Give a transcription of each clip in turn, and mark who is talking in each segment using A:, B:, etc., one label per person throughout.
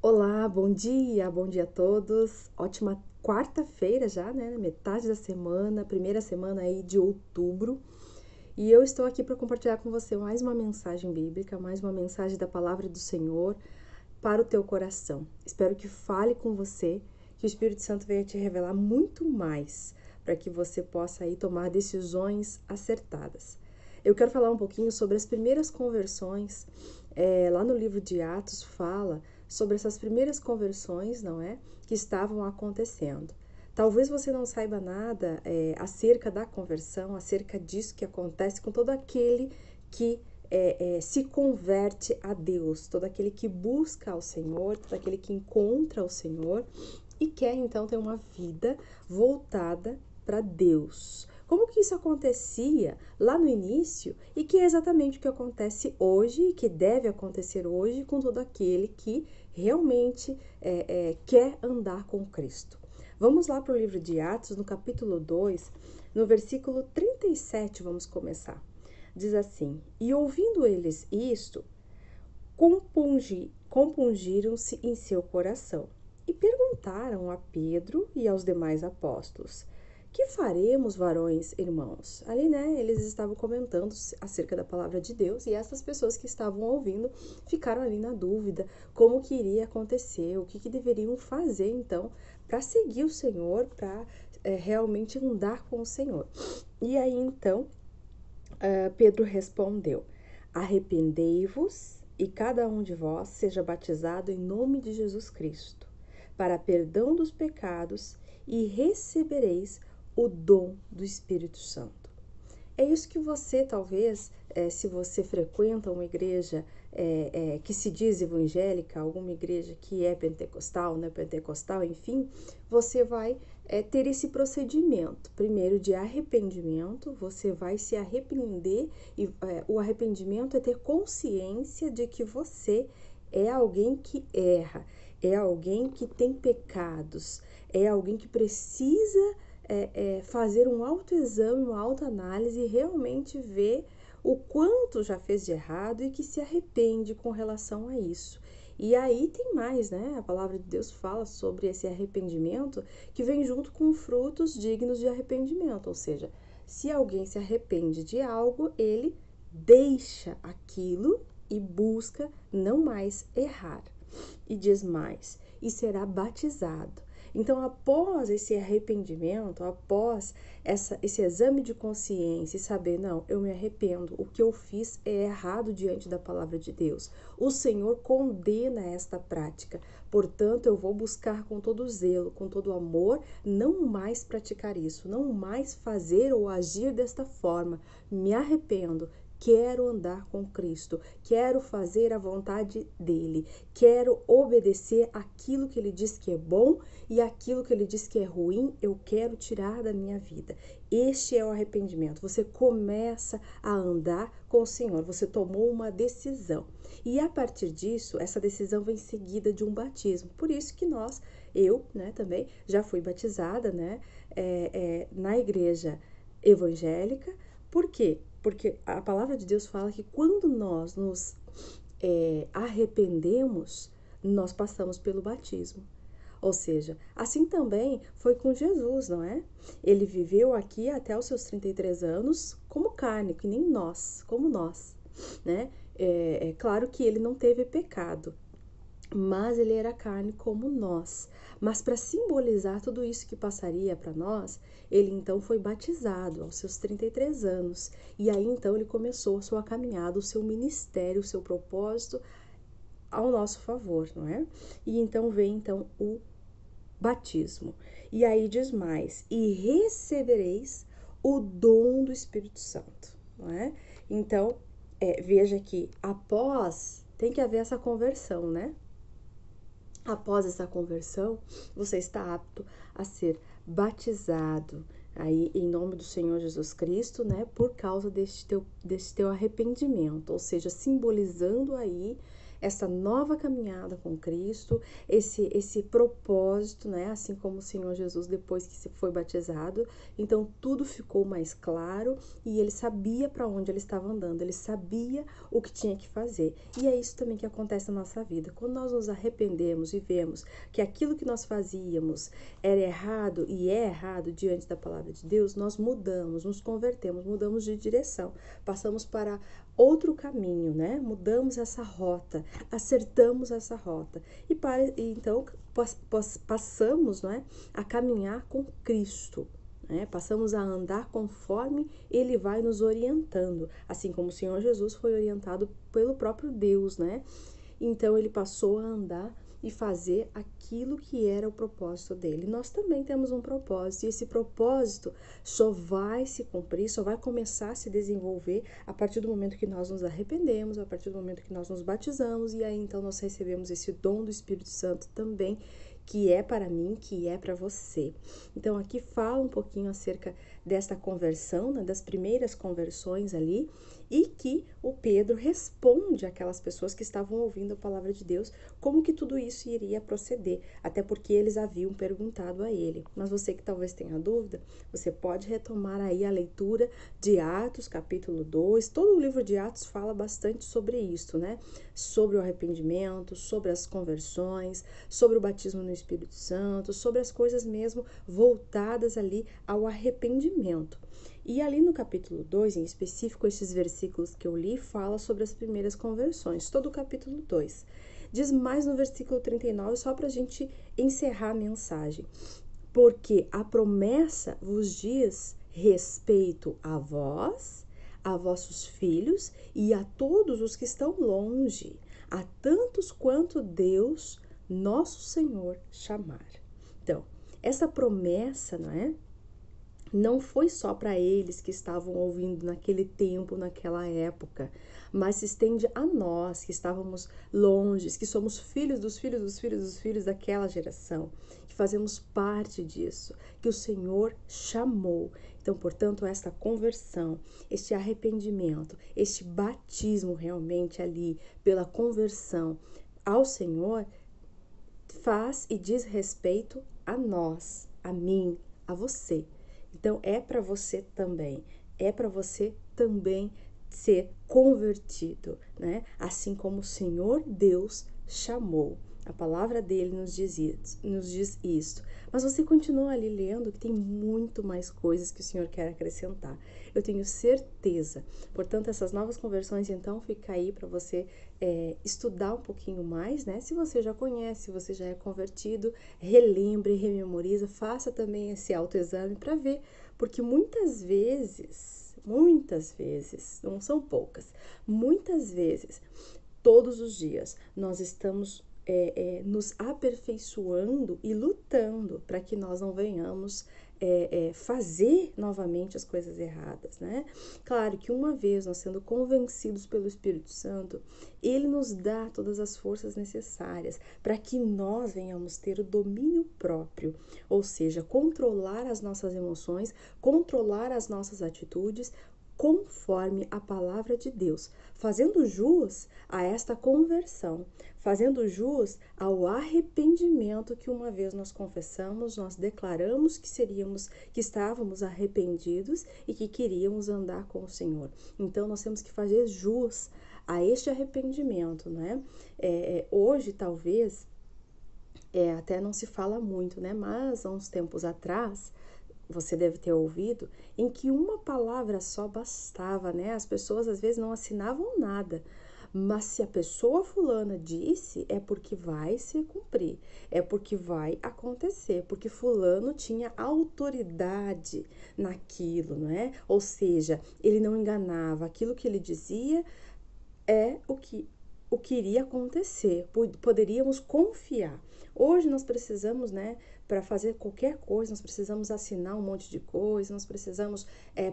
A: Olá, bom dia a todos. Ótima quarta-feira já, né? Metade da semana, primeira semana aí de outubro. E eu estou aqui para compartilhar com você mais uma mensagem bíblica, mais uma mensagem da palavra do Senhor para o teu coração. Espero que fale com você, que o Espírito Santo venha te revelar muito mais para que você possa aí tomar decisões acertadas. Eu quero falar um pouquinho sobre as primeiras conversões. Lá no livro de Atos fala sobre essas primeiras conversões, não é? Que estavam acontecendo. Talvez você não saiba nada acerca da conversão, acerca disso que acontece com todo aquele que se converte a Deus, todo aquele que busca ao Senhor, todo aquele que encontra o Senhor e quer então ter uma vida voltada para Deus. Como que isso acontecia lá no início e que é exatamente o que acontece hoje e que deve acontecer hoje com todo aquele que realmente quer andar com Cristo. Vamos lá para o livro de Atos, no capítulo 2, no versículo 37, vamos começar. Diz assim: E ouvindo eles isto, compungiram-se em seu coração e perguntaram a Pedro e aos demais apóstolos: Que faremos, varões, irmãos? Ali, né, eles estavam comentando acerca da palavra de Deus e essas pessoas que estavam ouvindo ficaram ali na dúvida como que iria acontecer, o que deveriam fazer então para seguir o Senhor, para realmente andar com o Senhor. E aí então Pedro respondeu: Arrependei-vos e cada um de vós seja batizado em nome de Jesus Cristo, para perdão dos pecados, e recebereis o dom do Espírito Santo. É isso que você, talvez, se você frequenta uma igreja que se diz evangélica, alguma igreja que é pentecostal, não é pentecostal, enfim, você vai ter esse procedimento. Primeiro, de arrependimento, você vai se arrepender, e o arrependimento é ter consciência de que você é alguém que erra, é alguém que tem pecados, é alguém que precisa fazer um autoexame, uma autoanálise e realmente ver o quanto já fez de errado e que se arrepende com relação a isso. E aí tem mais, né? A palavra de Deus fala sobre esse arrependimento que vem junto com frutos dignos de arrependimento, ou seja, se alguém se arrepende de algo, ele deixa aquilo e busca não mais errar. E diz mais: e será batizado. Então, após esse arrependimento, após esse exame de consciência e saber, não, eu me arrependo, o que eu fiz é errado diante da palavra de Deus. O Senhor condena esta prática, portanto, eu vou buscar com todo zelo, com todo amor, não mais praticar isso, não mais fazer ou agir desta forma. Me arrependo. Quero andar com Cristo, quero fazer a vontade dele, quero obedecer aquilo que ele diz que é bom e aquilo que ele diz que é ruim, eu quero tirar da minha vida. Este é o arrependimento. Você começa a andar com o Senhor, você tomou uma decisão. E a partir disso, essa decisão vem seguida de um batismo. Por isso que eu, né, também já fui batizada, né, na igreja evangélica. Por quê? Porque a palavra de Deus fala que quando nós nos arrependemos, nós passamos pelo batismo. Ou seja, assim também foi com Jesus, não é? Ele viveu aqui até os seus 33 anos como carne, que nem nós, como nós, né? É claro que ele não teve pecado, mas ele era carne como nós. Mas para simbolizar tudo isso que passaria para nós, ele então foi batizado aos seus 33 anos. E aí então ele começou a sua caminhada, o seu ministério, o seu propósito ao nosso favor, não é? E então vem então o batismo. E aí diz mais: e recebereis o dom do Espírito Santo, não é? Então, veja que tem que haver essa conversão, né? Após essa conversão, você está apto a ser batizado aí em nome do Senhor Jesus Cristo, né? Por causa desse teu arrependimento, ou seja, simbolizando aí essa nova caminhada com Cristo, esse propósito, né? Assim como o Senhor Jesus depois que se foi batizado, então tudo ficou mais claro e ele sabia para onde ele estava andando, ele sabia o que tinha que fazer. E é isso também que acontece na nossa vida. Quando nós nos arrependemos e vemos que aquilo que nós fazíamos era errado e é errado diante da palavra de Deus, nós mudamos, nos convertemos, mudamos de direção, passamos para outro caminho, né? Mudamos essa rota, acertamos essa rota e então passamos, né, a caminhar com Cristo. Passamos a andar conforme Ele vai nos orientando, assim como o Senhor Jesus foi orientado pelo próprio Deus, né? Então ele passou a andar e fazer aquilo que era o propósito dele. Nós também temos um propósito, e esse propósito só vai se cumprir, só vai começar a se desenvolver a partir do momento que nós nos arrependemos, a partir do momento que nós nos batizamos, e aí então nós recebemos esse dom do Espírito Santo também, que é para mim, que é para você. Então aqui fala um pouquinho acerca desta conversão, né, das primeiras conversões ali, e que o Pedro responde àquelas pessoas que estavam ouvindo a palavra de Deus, como que tudo isso iria proceder, até porque eles haviam perguntado a ele. Mas você que talvez tenha dúvida, você pode retomar aí a leitura de Atos, capítulo 2, todo o livro de Atos fala bastante sobre isso, né? Sobre o arrependimento, sobre as conversões, sobre o batismo no Espírito Santo, sobre as coisas mesmo voltadas ali ao arrependimento. E ali no capítulo 2, em específico, esses versículos que eu li, fala sobre as primeiras conversões, todo o capítulo 2. Diz mais no versículo 39, só para a gente encerrar a mensagem. Porque a promessa vos diz respeito a vós, a vossos filhos e a todos os que estão longe, a tantos quanto Deus, nosso Senhor, chamar. Então, essa promessa, não foi só para eles que estavam ouvindo naquele tempo, naquela época, mas se estende a nós que estávamos longe, que somos filhos dos filhos dos filhos dos filhos daquela geração, que fazemos parte disso, que o Senhor chamou. Então, portanto, esta conversão, este arrependimento, este batismo realmente ali pela conversão ao Senhor faz e diz respeito a nós, a mim, a você. Então, é para você também, ser convertido, né? Assim como o Senhor Deus chamou. A palavra dele nos diz isso. Mas você continua ali lendo que tem muito mais coisas que o Senhor quer acrescentar. Eu tenho certeza. Portanto, essas novas conversões, então, fica aí para você estudar um pouquinho mais, né? Se você já conhece, se você já é convertido, relembre, rememoriza, faça também esse autoexame para ver, porque muitas vezes, não são poucas, muitas vezes, todos os dias, nós estamos nos aperfeiçoando e lutando para que nós não venhamos fazer novamente as coisas erradas, né? Claro que uma vez nós sendo convencidos pelo Espírito Santo, ele nos dá todas as forças necessárias para que nós venhamos ter o domínio próprio, ou seja, controlar as nossas emoções, controlar as nossas atitudes, conforme a palavra de Deus, fazendo jus a esta conversão, fazendo jus ao arrependimento que uma vez nós confessamos, nós declaramos que estávamos arrependidos e que queríamos andar com o Senhor. Então nós temos que fazer jus a este arrependimento, né? Hoje talvez até não se fala muito, né? Mas há uns tempos atrás você deve ter ouvido, em que uma palavra só bastava, né? As pessoas às vezes não assinavam nada, mas se a pessoa fulana disse, é porque vai se cumprir, é porque vai acontecer, porque fulano tinha autoridade naquilo, não é? Ou seja, ele não enganava, aquilo que ele dizia é o que iria acontecer, poderíamos confiar. Hoje nós precisamos, né, para fazer qualquer coisa, nós precisamos assinar um monte de coisa, nós precisamos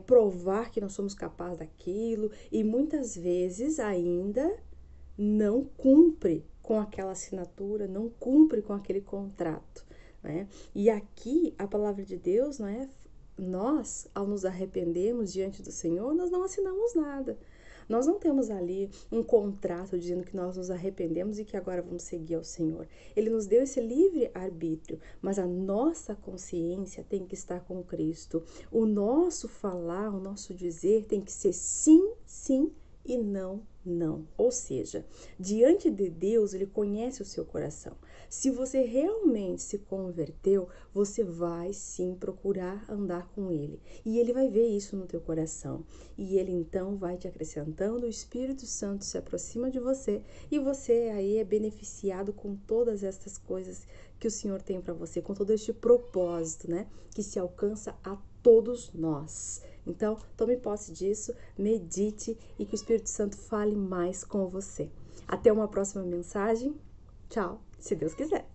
A: provar que nós somos capazes daquilo e muitas vezes ainda não cumpre com aquela assinatura, não cumpre com aquele contrato, né? E aqui a palavra de Deus, nós, ao nos arrependermos diante do Senhor, nós não assinamos nada. Nós não temos ali um contrato dizendo que nós nos arrependemos e que agora vamos seguir ao Senhor. Ele nos deu esse livre arbítrio, mas a nossa consciência tem que estar com Cristo. O nosso falar, o nosso dizer tem que ser sim, sim e não, não. Ou seja, diante de Deus, Ele conhece o seu coração. Se você realmente se converteu, você vai sim procurar andar com Ele. E Ele vai ver isso no teu coração. E Ele então vai te acrescentando, o Espírito Santo se aproxima de você e você aí é beneficiado com todas estas coisas que o Senhor tem para você, com todo este propósito, né? Que se alcança a todos nós. Então, tome posse disso, medite e que o Espírito Santo fale mais com você. Até uma próxima mensagem. Tchau, se Deus quiser.